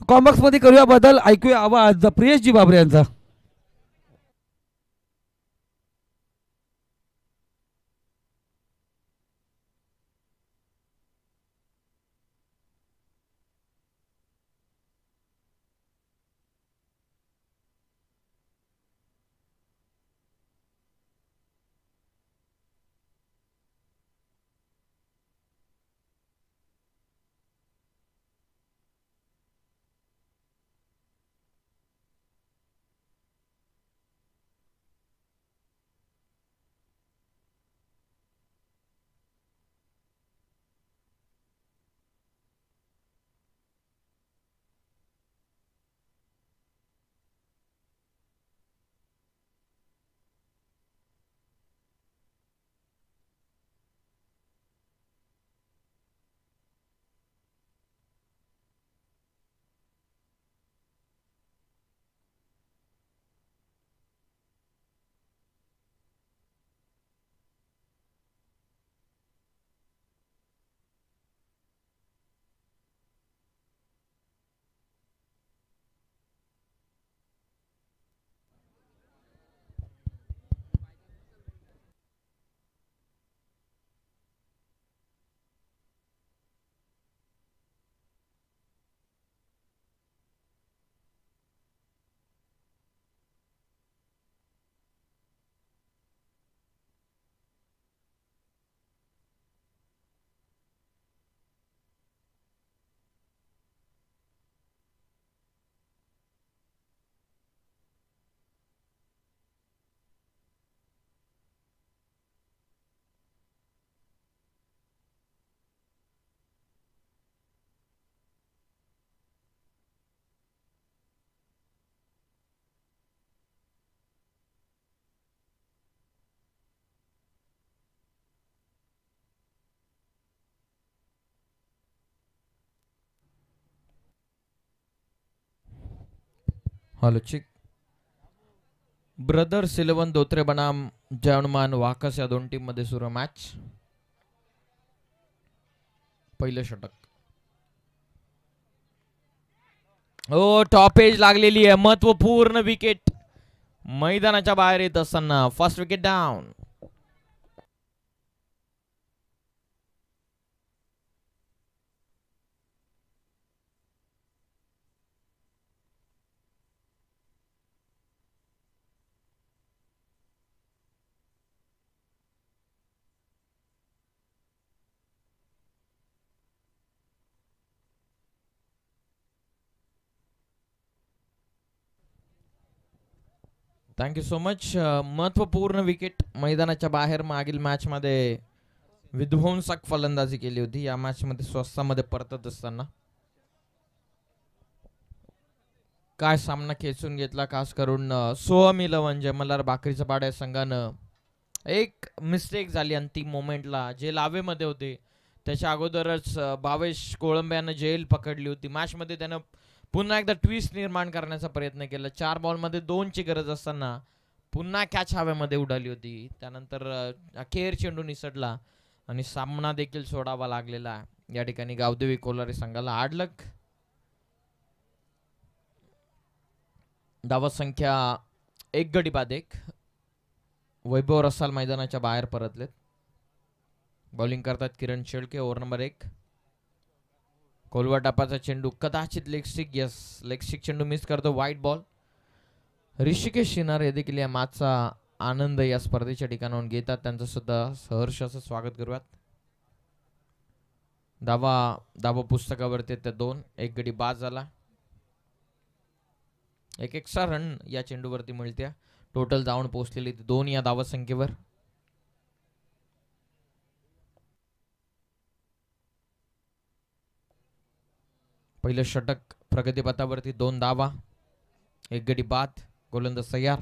Commerce मध्ये करूया बदल. ऐकूया आवाज प्रियेशजी बाबरे यांचा. हॅलो चिक. ब्रदर्स 11 धोत्रे बनाम जर्मन वाकस या दोन टीम मध्ये सुरू मॅच. पहिलं षटक. हो टॉप एज लागलेली आहे. महत्वपूर्ण विकेट मैदानाच्या बाहेर येत असताना first wicket down. Thank you so much. महत्वपूर्ण विकेट मैदानाच्या बाहेर मागील मॅच मध्ये विध्वंसक फलंदाजी केली होती. या मॅच मध्ये स्वस्तामध्ये परतत असताना काय सामना खेचून घेतला. खास करून सोहम 11 जयमल्लार बाकरीच्या पाड्या संघानं एक मिस्टेक झाली अंतिम मोमेंटला. जे लावेमध्ये होते त्याच्या अगोदरच भावेश कोळंबे यानं जेल पकडली होती. मॅचमध्ये त्यानं पुन्हा एकदा ट्विस्ट निर्माण करण्याचा प्रयत्न केला. 4 बॉलमध्ये 2ची गरज असताना पुन्हा कॅच हवेमध्ये उडाली होती. त्यानंतर अखेर चेंडू निसटला आणि सामना देखील सोडावा लागलेला. या ठिकाणी गावदेवी कोलारी संघाला आडलक. धावा संख्या 1 गडी बाद 1. वैभव रसाल मैदानाच्या बाहेर परतलेत. बॉलिंग करतात किरण शेळके. Over number 1. कोलवा टापाचा चेंडू कदाचित लेगस्टिक. यस लेगस्टिक चेंडू मिस करतो. वाईट बॉल. ऋषिकेश शिनार हे देखील या मॅचचा आनंद या स्पर्धेच्या ठिकाणाहून घेतात. त्यांचं सुद्धा सहर्ष असं स्वागत करूयात. धावा धावा पुस्तकावरती त्या 2. 1 गडी बाद झाला. एक एक्स्ट्रा रन या चेंडूवरती मिळत्या. टोटल धावून पोहोचलेली 2 या धावा संख्येवर. पहिलं षटक प्रगतीपथावरती 2 धावा 1 गडी बाद. गोलंदाज तयार.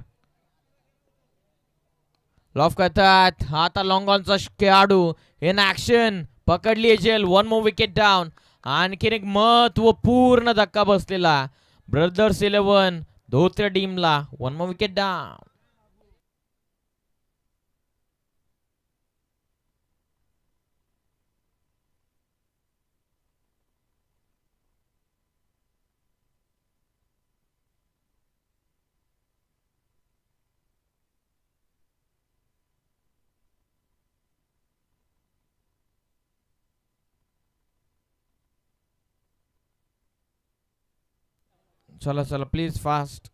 लॉफ करतात. आता लॉंग ऑनचा खेळाडू इन ऍक्शन पकडली जेल. 1 more wicket down. आणखीन एक महत्वपूर्ण धक्का बसलेला ब्रदर्स 11 धोत्रे टीमला. 1 मोर विकेट डाऊन. चला चला प्लीज फास्ट.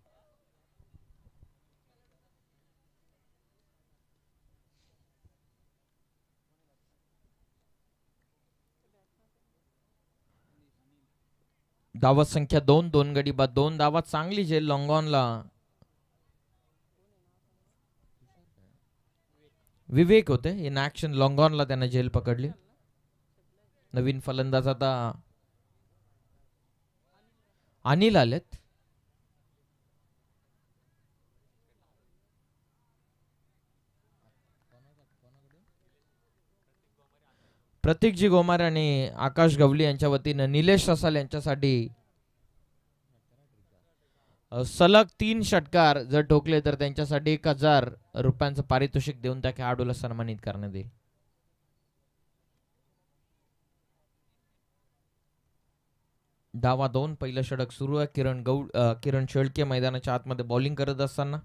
धावत संख्या 2, 2 गडी बाद 2 धावा. चांगली झेल लॉंगॉनला. विवेक होते इन ऍक्शन. लॉंगॉनला त्याने झेल पकडली. नवीन फलंदाज आता अनिल आलेत. प्रतीकजी गोमारे आणि आकाश गवली यांच्या वतीनं निलेश रसाल यांच्यासाठी सलग 3 षटकार जर ठोकले तर त्यांच्यासाठी 1000 रुपयांचं पारितोषिक देऊन त्या खेळाडूला सन्मानित करण्यात येईल. धावा 2. पहिलं षटक सुरू आहे. किरण शेळके मैदानाच्या आतमध्ये बॉलिंग करत असताना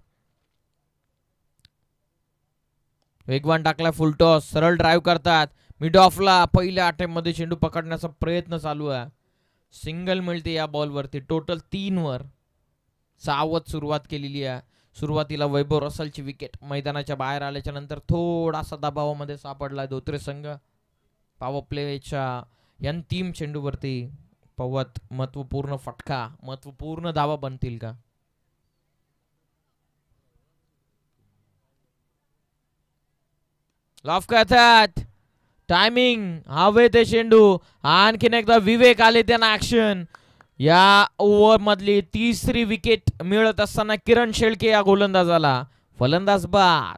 वेगवान टाकला. फुल टॉस. सरळ ड्राईव्ह करतात. मिड ऑफला पहिल्या अटेम्प्ट मध्ये चेंडू पकडण्याचा प्रयत्न चालू आहे. सिंगल मिळते या बॉलवरती. टोटल 3 वर सावध सुरुवात केलेली आहे. सुरुवातीला वैभव रसलची विकेट मैदानाच्या बाहेर आल्याच्या नंतर थोडासा दबावामध्ये सापडला धोत्रे संघ. पॉवर प्लेच्या अंतिम चेंडूवरती पवत महत्वपूर्ण फटका, महत्वपूर्ण धावा बनतील का? लॉफ करतात. टायमिंग हवे ते चेंडू. आणखीन एकदा विवेक आले त्यांना ऍक्शन. या ओव्हर मधली 3री विकेट मिळत असताना किरण शेळके या गोलंदाजाला. फलंदाज बाद.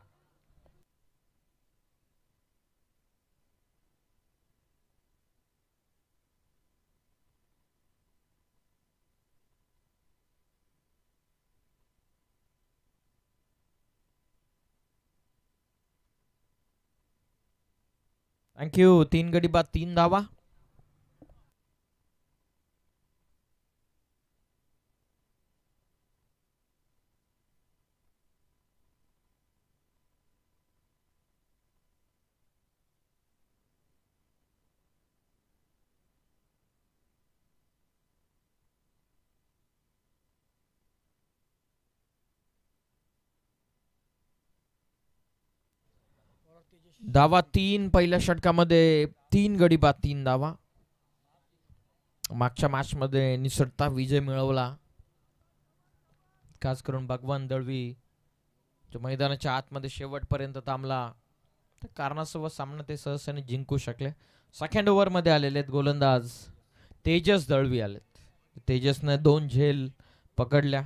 थँक्यू. 3 गडी बाद 3 धावा. धावा 3 पहिल्या षटकामध्ये. 3 गडी बाद 3 धावा. मागच्या मॅच मध्ये निसटता विजय मिळवला. खास करून भगवान दळवी जो मैदानाच्या आतमध्ये शेवटपर्यंत थांबला. त्या कारणासोबत सामना ते सहजतेने जिंकू शकले. सेकंड ओव्हर मध्ये आलेले आहेत गोलंदाज तेजस दळवी आलेत. तेजसने 2 झेल पकडल्या.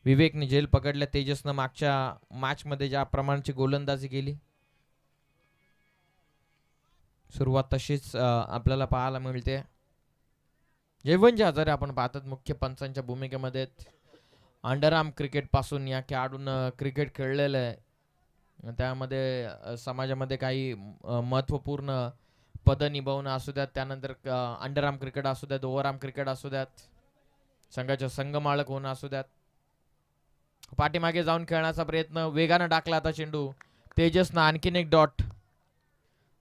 विवेकने झेल पकडल्या. तेजसनं मागच्या मॅच मध्ये ज्या प्रमाणाची गोलंदाजी केली सुरुवात तशीच आपल्याला पाहायला मिळते. जयवंत हजारे आपण पाहतात मुख्य पंचांच्या भूमिकेमध्ये. अंडरआर्म क्रिकेट पासून या खेळाडून क्रिकेट खेळलेलं आहे. त्यामध्ये समाजामध्ये काही महत्वपूर्ण पदं निभावणं असू द्यात, त्यानंतर अंडरआर्म क्रिकेट असू द्यात, ओव्हरआर्म क्रिकेट असू द्यात, संघाच्या संघमालक होणं असू द्यात, पाठीमागे जाऊन खेळण्याचा प्रयत्न. वेगानं टाकला आता चेंडू. तेजसनं आणखीन एक डॉट.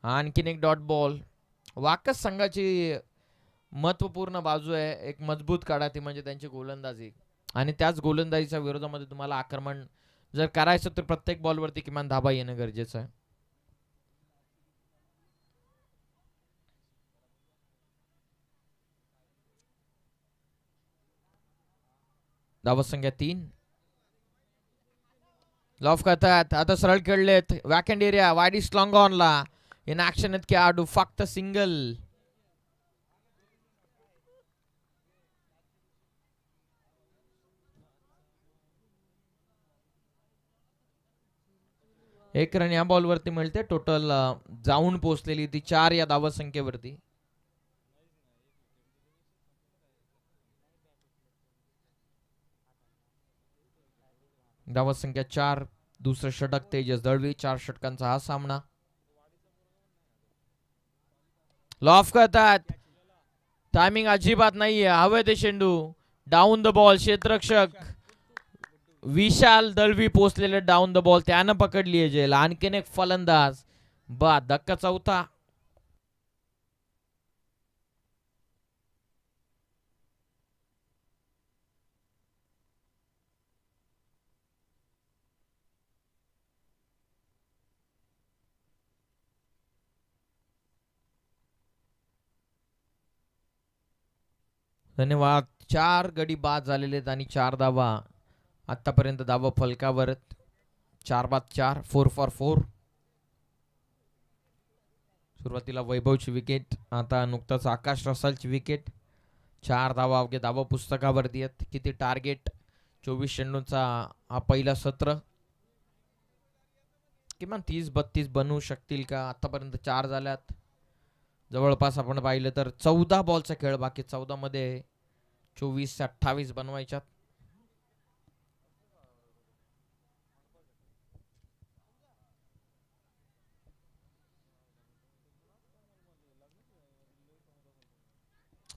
आणखीन एक डॉट बॉल. वाकच संघाची महत्वपूर्ण बाजू आहे एक मजबूत काढा ती म्हणजे त्यांची गोलंदाजी. आणि त्याच गोलंदाजीच्या विरोधामध्ये तुम्हाला आक्रमण जर करायचं तर प्रत्येक बॉलवरती किमान धाबा येणं गरजेचं आहे. धावत संख्या 3. लॉफ करतात. आता सरळ खेळलेत. वॅकंड एरिया वाईड इस्ट लॉंग ऑनला. इन ऍक्शन आहेत खेळाडू. फक्त सिंगल. एक रन या बॉलवरती मिळते. टोटल जाऊन पोहोचलेली ती 4 या धावत संख्येवरती. धावत संख्या 4. दुसरं षटक तेजस दळवी. 4 षटकांचा हा सामना. लॉफ करतात. टायमिंग अजिबात नाहीये. हवे ते चेंडू. Down the ball. क्षेत्ररक्षक विशाल दळवी पोचलेले डाऊन द बॉल. त्यानं पकडली आहे झेल. आणखीन एक फलंदाज बाद. धक्का 4था. धन्यवाद. 4 गडी बाद झालेले आहेत आणि 4 धावा आतापर्यंत धावा फलकावर. 4 बाद 4, 4 फॉर 4. सुरुवातीला वैभवची विकेट, आता नुकताच आकाश रसालची विकेट. 4 धावा अवघे धावा पुस्तकावरती आहेत. किती टार्गेट 24 चेंडूंचा हा पहिला सत्र, किमान 30-32 बनवू शकतील का? आतापर्यंत 4 झाल्यात. जवळपास आपण पाहिलं तर 14 बॉलचा खेळ बाकी, 14 मध्ये 24 ते 28 बनवायच्यात.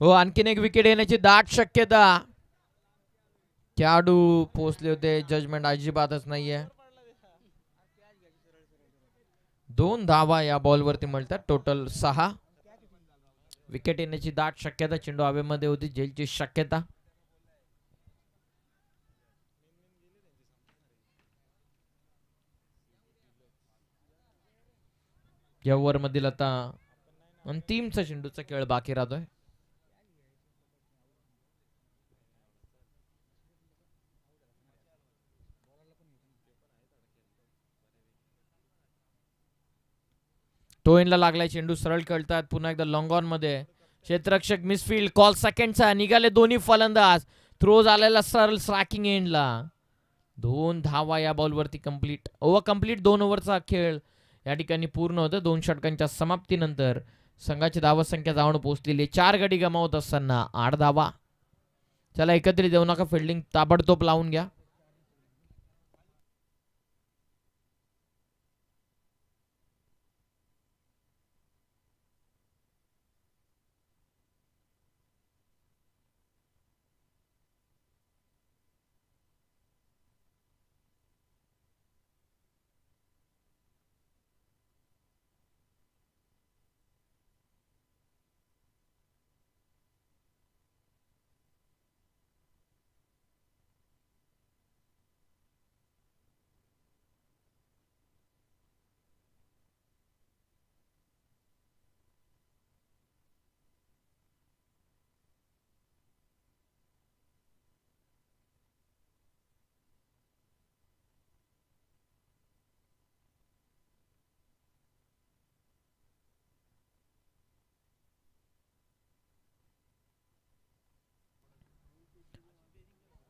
हो, आणखीन एक विकेट येण्याची दाट शक्यता. खेळाडू पोहोचले होते, जजमेंट अजिबातच नाहीये. 2 धावा या बॉलवरती मिळतात, टोटल 6. विकेट येण्याची दाट शक्यता. चेंडू हवेमध्ये होती, झेलची शक्यता. या ओव्हर मधील आता अंतिमचा चेंडूचा खेळ बाकी राहतोय. टोइनला लागलाय चेंडू, सरळ खेळतात. पुन्हा एकदा लॉंग ऑन मध्ये क्षेत्ररक्षक मिसफील्ड, कॉल सेकंडचा. निघाले दोन्ही फलंदाज. थ्रो झालेला सरळ स्ट्रायकिंग एंडला. 2 धावा या बॉलवरती कंप्लीट. Over complete. 2 ओव्हरचा खेळ या ठिकाणी पूर्ण होतं. 2 षटकांच्या समाप्तीनंतर संघाची धावा संख्या जाऊन पोहोचलेली. 4 गडी गमावत असताना 8 धावा. चला एकत्रित देऊ नका, फिल्डिंग ताबडतोब लावून घ्या.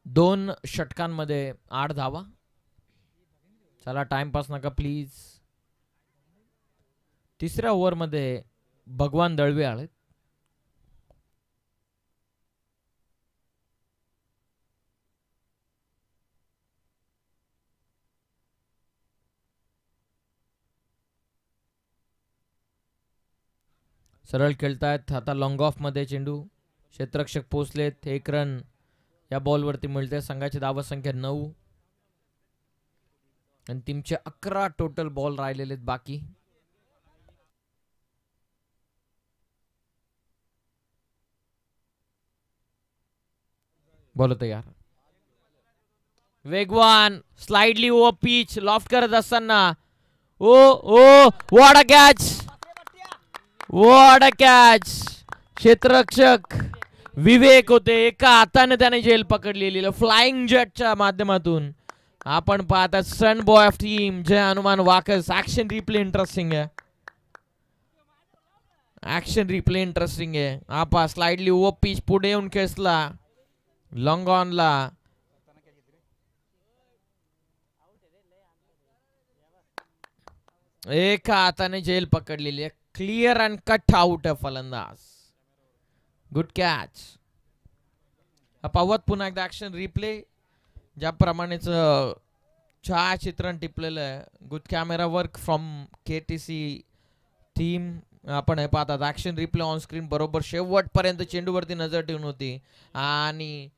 दोन षटकांमध्ये 8 धावा. चला टाइमपास नका प्लीज. तिसऱ्या ओव्हर मध्ये भगवान दळवे आले. सरळ खेळतायत. आता लॉंग ऑफ मध्ये चेंडू, क्षेत्ररक्षक पोहोचलेत. 1 रन या बॉलवरती मिळते. संघाची धावा संख्या 9 आणि टीमचे 11 टोटल बॉल राहिलेले आहेत बाकी. बोलो तयार. वेगवान स्लाइडली ओव्हर पिच लॉफ्ट करत असताना oh oh what a catch, what a catch. क्षेत्ररक्षक विवेक होते, एका हाताने त्याने झेल पकडलेली. फ्लाइंग जेटच्या माध्यमातून आपण पाहता sun boy of team Jai Hanuman वाकस. ऍक्शन रिप्ले इंटरेस्टिंग आहे, ऍक्शन रिप्ले इंटरेस्टिंग आहे. आपा स्लाइडली ओव्हर पिच पुढे येऊन खेचला लॉंग ऑनला. एका हाताने झेल पकडलेली आहे. क्लिअर अँड कट आउट फलंदाज. Good catch. पाहत पुन्हा एकदा ऍक्शन रिप्ले. ज्याप्रमाणेच छायाचित्रण टिपलेलं आहे. Good camera work from KTC team. आपण हे पाहतात ऍक्शन रिप्ले ऑन स्क्रीन. बरोबर शेवटपर्यंत चेंडूवरती नजर ठेवून होती आणि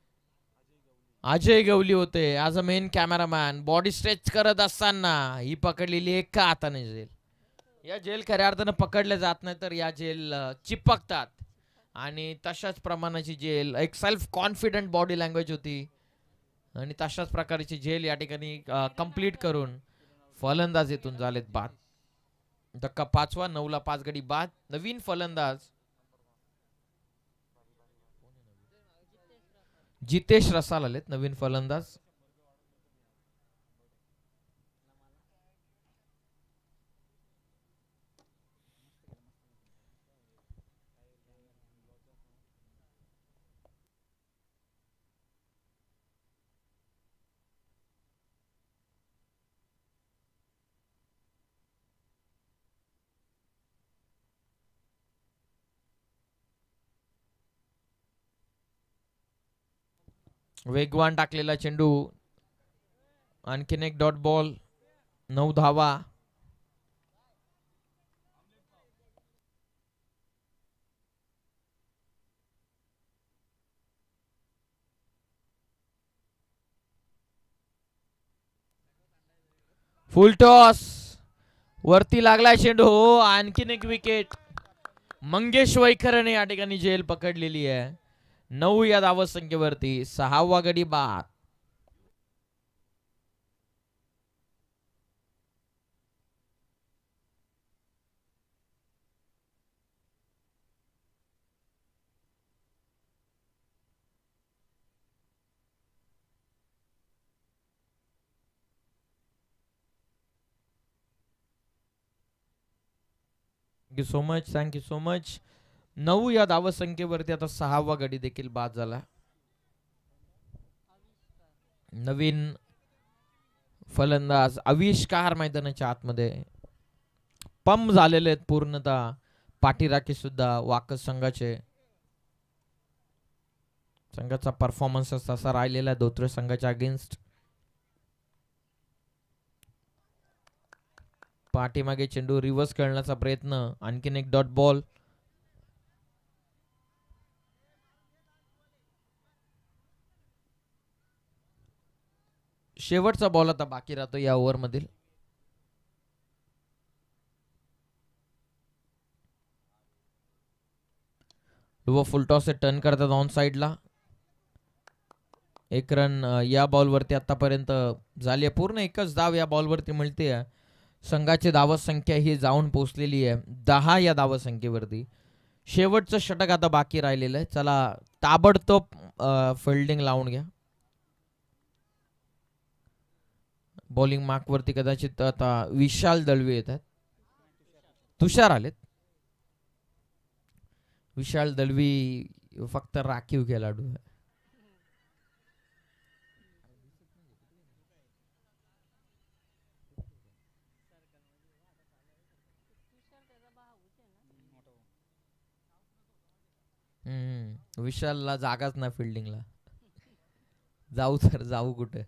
अजय गवली होते as a main cameraman. Body stretch करत असताना ही पकडलेली एका हाताने झेल. या जेल खऱ्या अर्थानं पकडल्या जात नाही, तर या जेल चिपकतात आणि तशाच प्रमाणाची जेल, एक सेल्फ कॉन्फिडंट बॉडी लँग्वेज होती आणि तशाच प्रकारची जेल या ठिकाणी कंप्लीट करून फलंदाज इथून झालेत बाद. धक्का 5वा. 9 ला 5 गडी बाद. नवीन फलंदाज जितेश रसाल आलेत नवीन फलंदाज. वेगवान टाकलेला चेंडू, आणखीन एक डॉट बॉल, 9 धावा. फुल टॉस, वरती लागलाय चेंडू. हो, आणखीन एक विकेट. मंगेश वैखरने या ठिकाणी झेल पकडलेली आहे. 9 या धावसंख्येवरती 6वा गडी बाद. Thank you so much, thank you so much. 9 या धावसंख्येवरती आता 6वा गडी देखील बाद झाला. नवीन फलंदाज आविष्कार मैदानाच्या आतमध्ये पंप झालेले आहेत पूर्णतः. पाठीराखे सुद्धा वाकस संघाचे. संघाचा परफॉर्मन्स तसा राहिलेला आहे धोत्रे संघाच्या अगेन्स्ट. पाठीमागे चेंडू रिव्हर्स खेळण्याचा प्रयत्न, आणखीन एक डॉट बॉल. शेवटचा बॉल आता बाकी राहतो या ओव्हर मधील. फुलटॉस टर्न करतात ऑन साइडला. 1 रन या बॉलवरती आतापर्यंत झाली आहे. पूर्ण एकच धाव या बॉलवरती मिळते. संघाची धावसंख्या ही जाऊन पोहोचलेली आहे 10 या धावसंख्येवरती. शेवटचं षटक आता बाकी राहिलेलं आहे. चला ताबडतोब फिल्डिंग लावून घ्या. बॉलिंग मार्क वरती कदाचित आता विशाल दळवी येतात. तुषार आलेत. विशाल दळवी फक्त राखीव खेळाडू आहे. विशालला जागाच ना फिल्डिंगला. जाऊ तर जाऊ कुठे.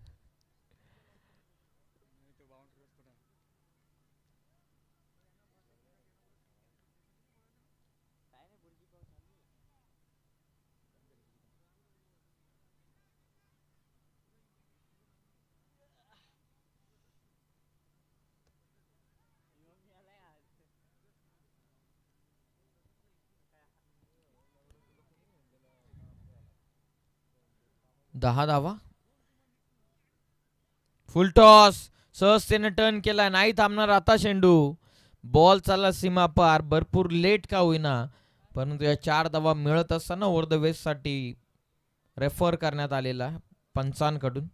दहा धावा. फुल टॉस, सहजतेने टर्न केला, नाही थांबणार आता चेंडू. बॉल चालला सीमा पार. भरपूर लेट का होईना परंतु या 4 धावा मिळत असताना ओव्हर द वेस्ट साठी रेफर करण्यात आलेला पंचांकडून.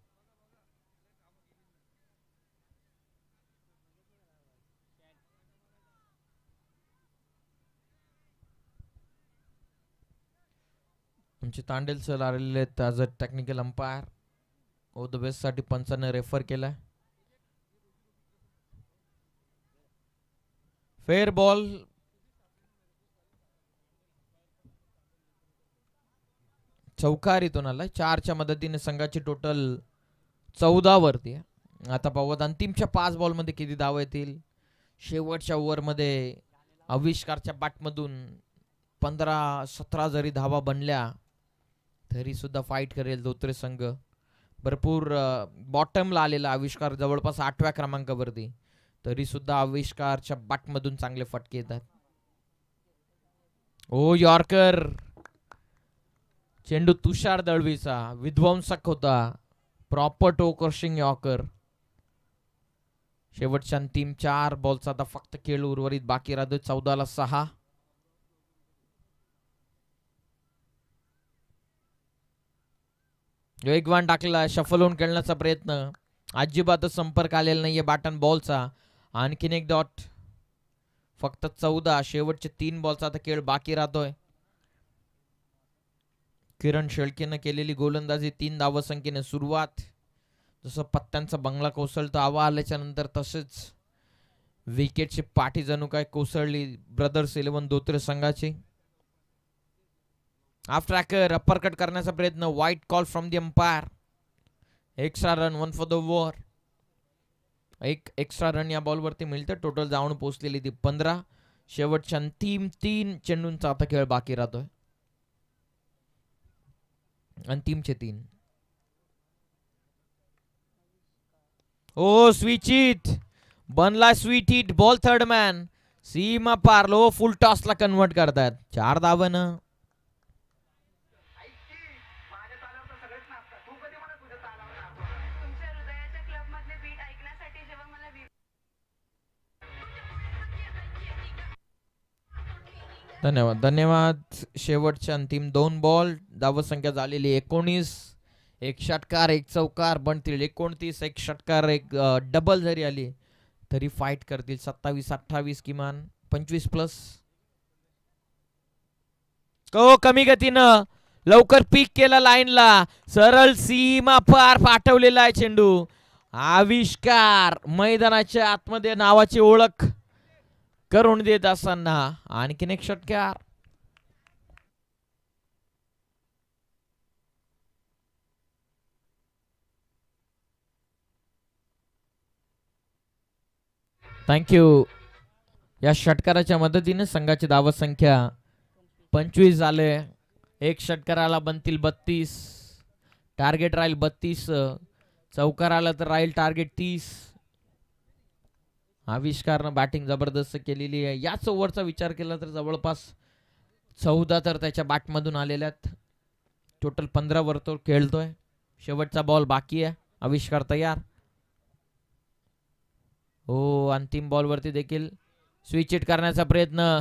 तुमचे तांडेल सर आलेले आहेत as a technical umpire. Over the waist साठी पंचाने रेफर केलाय. Fair ball. चौकारीतून आलाय. 4च्या मदतीने संघाची टोटल 14 वरती आहे. आता पाहूयात अंतिमच्या 5 बॉल मध्ये किती धावा येतील. शेवटच्या ओव्हर मध्ये आविष्कारच्या बॅटमधून 15-17 जरी धावा बनल्या तरी सुद्धा फाईट करेल धोत्रे संघ. भरपूर बॉटमला आलेला आविष्कार जवळपास 8व्या क्रमांकावरती, तरी सुद्धा आविष्कारच्या बॅटमधून चांगले फटके येतात. ओ यॉर्कर. चेंडू तुषार दळवीचा विध्वंसक होता. प्रॉपर टो क्रशिंग यॉर्कर. शेवटच्या अंतिम 4 बॉलचा आता फक्त खेळ उर्वरित बाकी राहतो. 14-6. वेगवान टाकला, शफल होऊन खेळण्याचा प्रयत्न, अजिबातच संपर्क आलेला नाहीये बॅटन बॉलचा. आणखीन एक डॉट. फक्त 14. शेवटचे 3 बॉलचा आता खेळ बाकी राहतोय. किरण शेळकेनं केलेली गोलंदाजी 3 धावसंख्येने सुरुवात. जसं पत्त्यांचा बंगला कोसळतो हवा आल्याच्या नंतर, तसेच विकेटची पाठी जणू काय कोसळली ब्रदर्स 11 धोत्रे संघाची. हाफ ट्रॅकर अप्परकट करण्याचा प्रयत्न. वाईट call from the umpire. Extra run, 1 for the over. एक एक्स्ट्रा रन या बॉलवरती मिळतं. टोटल जाऊन पोहोचलेली ती 15. शेवटच्या अंतिम 3 चेंडूंचा आता खेळ बाकी राहतोय. अंतिमचे 3. ओ स्वीच हिट, बनला sweet hit. Ball third man, सीमा पार. लो फुल टॉसला कन्वर्ट करतात. 4 धावनं. धन्यवाद धन्यवाद. शेवटच्या अंतिम 2 बॉल. धावसंख्या झालेली 19. एक षटकार, एक चौकार बनतील 29. एक षटकार, एक डबल जरी आली तरी फाईट करतील 27, 28 किमान 25 प्लस. कमी गतीनं लवकर पीक केला लाईनला. सरळ सीमा पार पाठवलेला आहे चेंडू. आविष्कार मैदानाच्या आतमध्ये नावाची ओळख करून देत असताना आणखीन एक षटकार. थँक्यू. या षटकाराच्या मदतीने संघाची धावसंख्या 25 झाले. एक षटकाराला बनतील 32. टार्गेट राहील 32. चौकाराला तर राहील टार्गेट 30. आविष्कारनं बॅटिंग जबरदस्त केलेली आहे. याच ओव्हरचा विचार केला तर जवळपास 14 तर त्याच्या बॅटमधून आलेल्या आहेत. टोटल 15 वर तो खेळतोय. शेवटचा बॉल बाकी आहे. आविष्कार तयार. हो, अंतिम बॉलवरती देखील स्विच हिट करण्याचा प्रयत्न.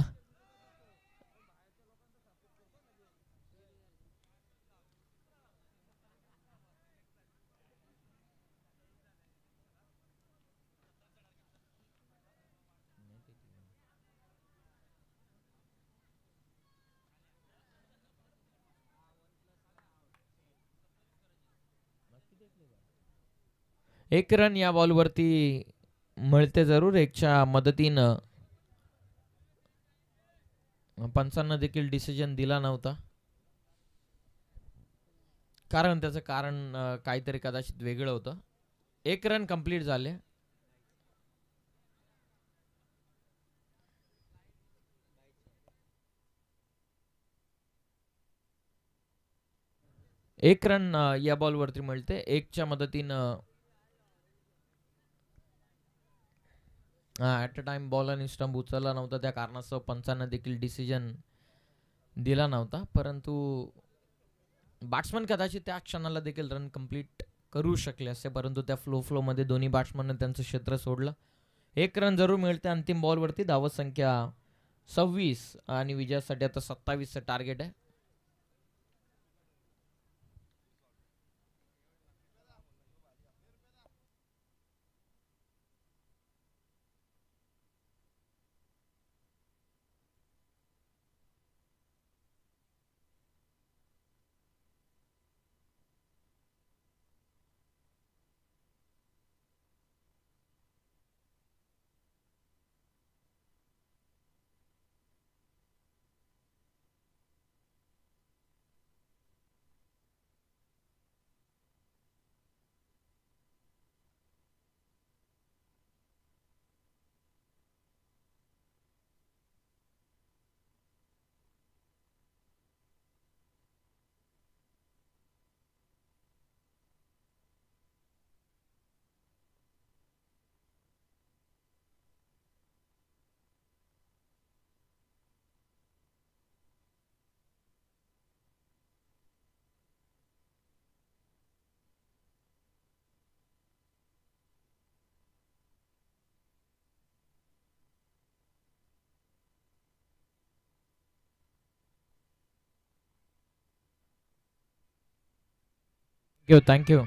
एक रन या बॉलवरती मिळते जरूर. एकच्या मदतीनं पंचांना देखील डिसिजन दिला नव्हता, कारण त्याचं कारण काहीतरी कदाचित वेगळं होतं. 1 रन कंप्लीट झाले. एक रन या बॉलवरती मिळते. 1च्या मदतीनं ॲट अ टाइम बॉल आणि स्टंप उचलला नव्हता, त्या कारणास्तव पंचांना देखील डिसिजन दिला नव्हता. परंतु बॅट्समन कदाचित त्या क्षणाला देखील रन कंप्लीट करू शकले असते, परंतु त्या फ्लोमध्ये दोन्ही बॅट्समनने त्यांचं क्षेत्र सोडलं. 1 रन जरूर मिळते अंतिम बॉलवरती. धावसंख्या 26 आणि विजयासाठी आता 27चं टार्गेट आहे. थँक्यू.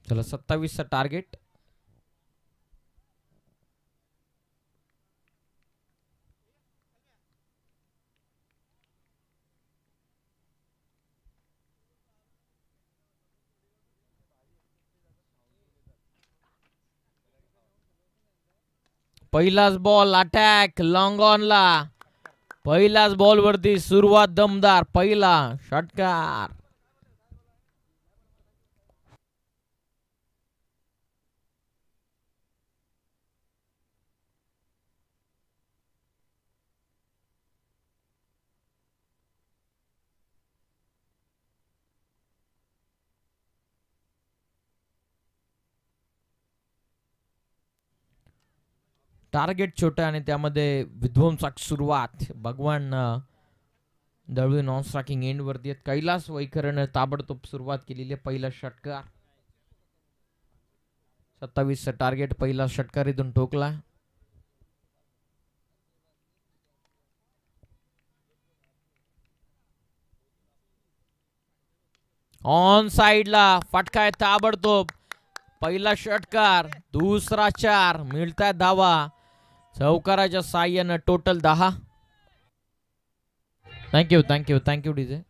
चला 27चा टार्गेट. पहिलाच बॉल अटॅक लॉंग ऑनला. पहिलाच बॉल वरती सुरुवात दमदार. पहिला षटकार. टार्गेट छोटं आणि त्यामध्ये विध्वंसक सुरुवात. भगवान दळवी नॉन स्ट्रायकिंग एंड वरती आहेत. कैलास वैखरने ताबडतोब सुरुवात केलेली आहे. पहिला षटकार. 27चं टार्गेट. पहिला षटकार इथून ठोकला. ऑन साइडला फटका आहे ताबडतोब. पहिला षटकार. दुसरा 4. मिळताय धावा. चौकाराच्या साह्यानं टोटल 10. Thank you DJ.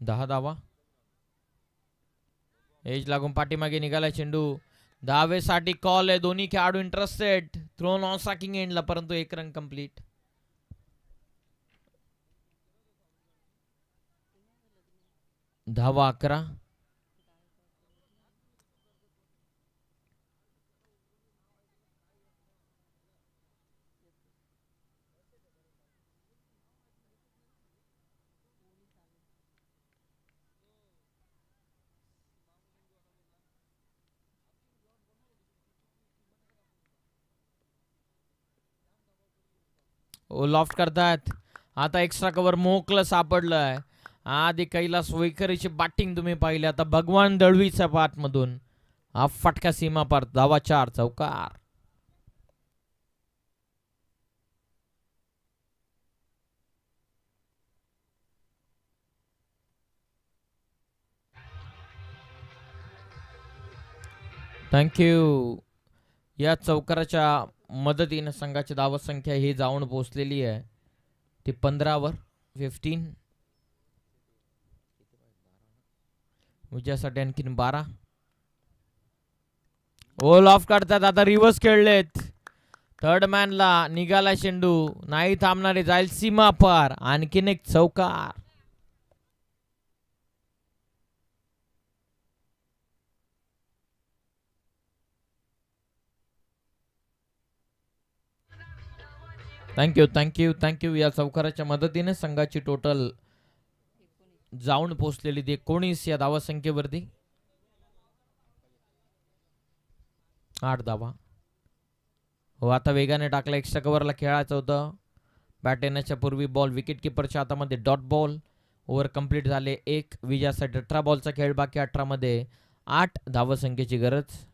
दहा धावा. एज लागून पाठीमागे निघाला चेंडू. धावेसाठी कॉल आहे. दोन्ही खेळाडू इंटरेस्टेड. थ्रोन ऑन स्ट्रायकिंग एंडला परंतु एक रन कंप्लीट. धावा 11. लॉफ्ट करतायत. आता एक्स्ट्रा कव्हर मोकलं सापडलंय. आधी कैलास वैखरीची बॅटिंग तुम्ही पाहिली. आता भगवान दळवीच्या पाठमधून हा फटका सीमा पार. धावा 4. चौकार. थँक्यू. या चौकाराच्या मदतीनं संघाची धावत संख्या ही जाऊन पोहोचलेली आहे ती 15वर. 15. विजयासाठी आणखीन 12. ऑल ऑफ काढतात. आता रिव्हर्स खेळलेत. थर्ड मॅनला निघाला चेंडू. नाही थांबणारे. जाईल सीमा पार. आणखीन एक चौकार. थँक्यू. या चौकाराच्या मदतीने संघाची टोटल जाऊन पोहोचलेली 19 या धावा संख्येवरती. 8 धावा. हो आता वेगाने टाकला. एक्स्ट्रा कव्हरला खेळायचं होतं. बॅट येण्याच्या पूर्वी बॉल विकेट किपरच्या हातामध्ये. Dot ball. ओव्हर कंप्लीट झाले. 1. विजयासाठी 18 बॉलचा खेळ बाकी. 18 मध्ये 8 धावा संख्येची गरज.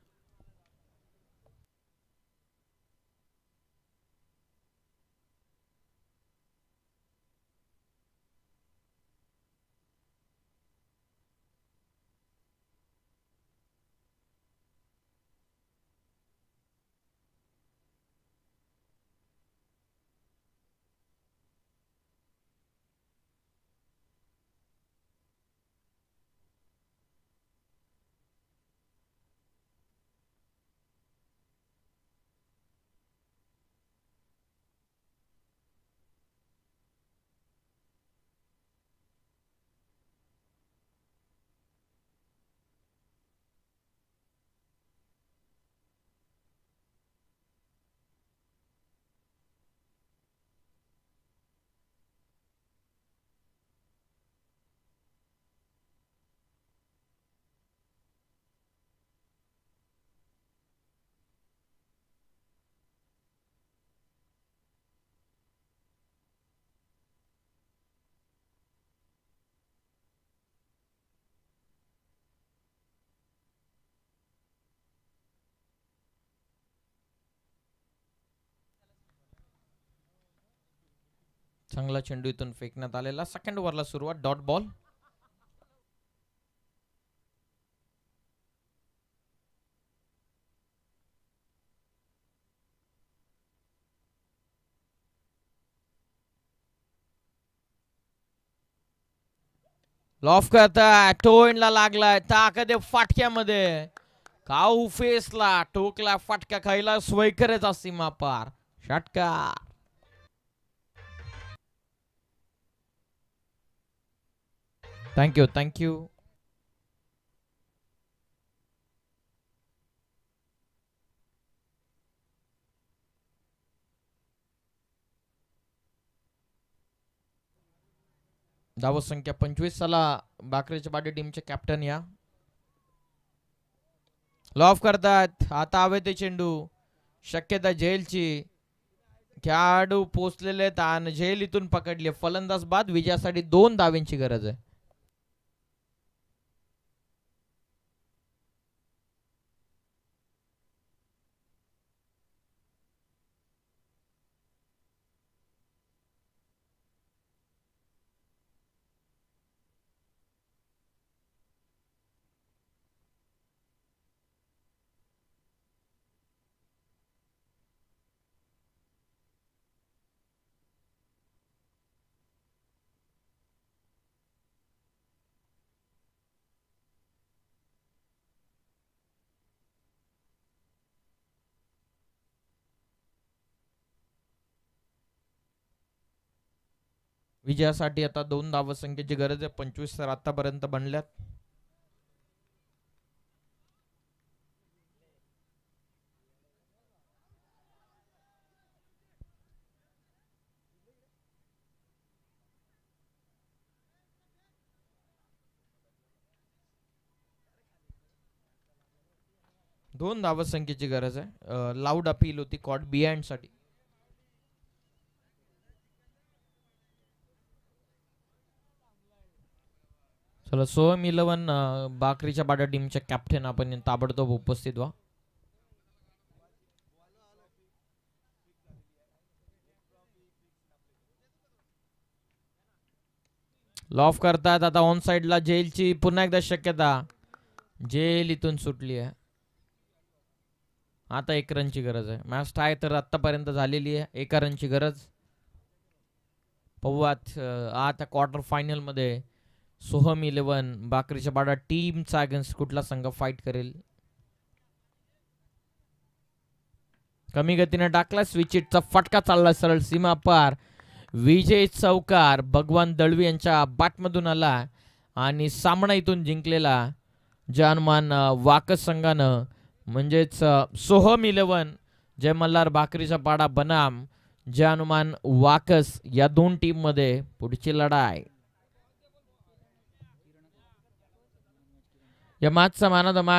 चांगला चेंडू इथून फेकण्यात आलेला. सेकंड ओव्हरला सुरुवात. Dot ball. लॉफ करता टोइनला लागलाय ताकद फाटक्यामध्ये. काऊ फेसला टोकला फटका खायला स्वयकरेचा सीमा पार. षटकार. थँक्यू. धाव संख्या 25. चला बाकरीच्या पाटी टीमचे कॅप्टन या. लॉफ करतात. आता हवे ते चेंडू. शक्यता झेलची. खेळाडू पोचलेले आहेत आणि झेल इथून पकडली. फलंदाज बाद. विजयासाठी 2 धावेंची गरज आहे. विजयासाठी आता 2 धावसंख्येची गरज आहे. 25 तर आतापर्यंत बनल्यात. दोन धावसंख्येची गरज आहे. लाऊड अपील होती कॉट बिहाइंड साठी. चला सोहम 11 बाकरीच्या बाटा टीमचे कॅप्टन आपण ताबडतोब उपस्थित व्हा. लॉफ करतात. आता ऑन साइडला जेलची पुन्हा एकदा शक्यता. जेल इथून सुटली आहे. आता 1 रनची गरज आहे. मॅच टाय तर आतापर्यंत झालेली आहे. 1 रनची गरज. पाहूयात आता क्वार्टर फायनल मध्ये सोहम 11 बाकरीच्या बाटा टीमचा अगेन्स्ट कुठला संघ फाईट करेल. कमी गतीने टाकला. स्विचिटचा फटका चालला सरळ सीमा पार. विजय चौकार भगवान दळवी यांच्या बॅटमधून आला आणि सामना इथून जिंकलेला जानमान वाकस संघानं. म्हणजेच सोहम 11 जय मल्हार बाकरीचा पाडा बनाम जानमान वाकस या 2 टीम मध्ये पुढची लढाई. या मॅचचा मॅन ऑफ द मॅच